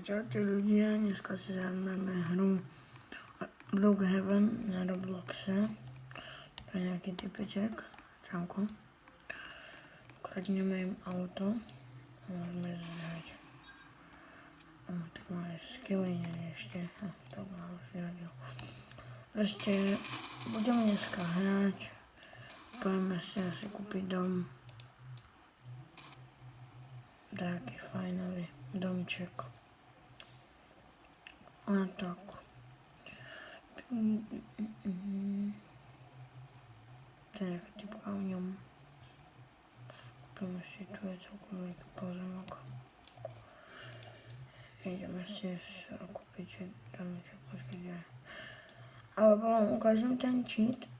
Čaute ľudia, dneska si zahráme hru Brookhaven na Robloxe. To je nejaký typeček. Čauko. Ukradneme im auto. Môžeme zahrať. Tak moje skilly nie ešte. To ma už vyhodil. Proste budeme dneska hrať. Pojďme si asi kúpiť dom. Taký fajnový domček. A tak. Tak, typka v ňom. Kúpime si tu je celkom veľký pozemok. Ideme si kúpiť domček, počkajte. Alebo vám ukážem ten cheat.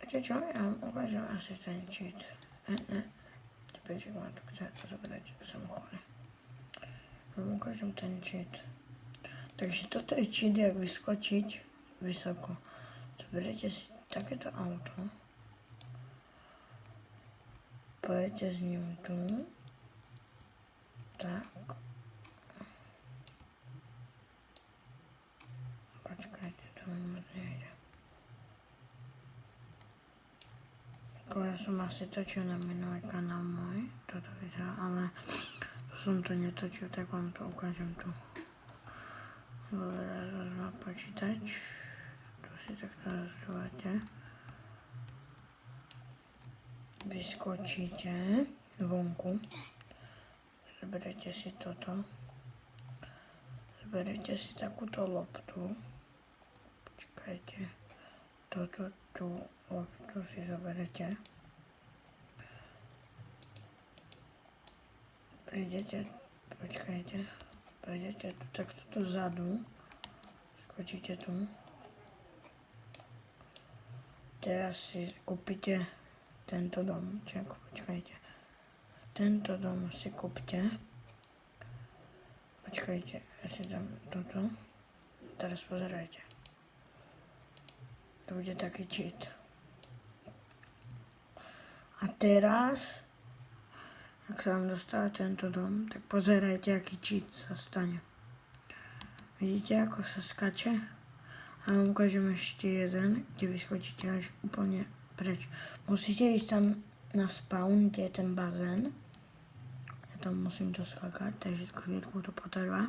Viete čo? Ja vám ukážem asi ten cheat. Ne. Typeček ma to chce zobrať, že som chorý. Vám ukážem ten cheat. Takže toto je cheat, jak vyskočiť vysoko. Zoberiete si takéto auto. Pojete s ním tu. Tak. Počkajte, to mi moc nejde. Ja som asi točil na minulý kanál môj, toto video, ale tu som to netočil, tak vám to ukážem tu. Raz vezmem počítač, tu si takto rozsúvate, vyskočíte vonku, zoberiete si toto, zoberiete si takúto loptu, počkajte, tú loptu si zoberete, prídete, počkajte, pôjdete tu takto dozadu, skočíte tu. Teraz si kúpite tento domček, počkajte. Tento dom si kúpte. Počkajte, ja si dám toto. Teraz pozerajte. To bude taký cheat. A teraz ak sa vám dostáva tento dom, tak pozerajte, aký cheat sa stane. Vidíte, ako sa skače? A vám ukážem ešte jeden, kde vyskočíte až úplne preč. Musíte ísť tam na spawn, kde je ten bazén. Ja tam musím doskakať, takže chvíľku to potrvá.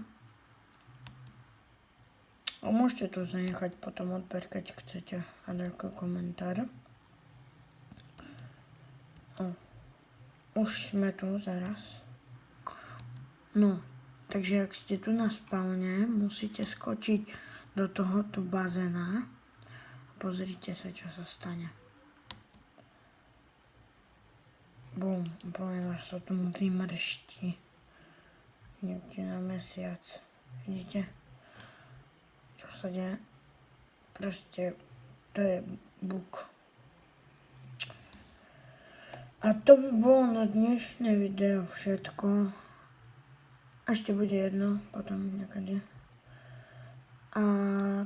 A môžete to zanechať potom odber, keď chcete, a nejaký komentár. Už sme tu zaraz. No, takže ak ste tu na spawne, musíte skočiť do tohoto bazéna. Pozrite sa, čo sa stane. Bum, úplne vás o tom vymrští. Niekde na mesiac. Vidíte? Čo sa deje? Proste, to je bug. A to by bolo na dnešné video všetko. Ešte bude jedno, potom niekedy. A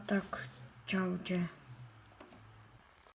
tak, čaute.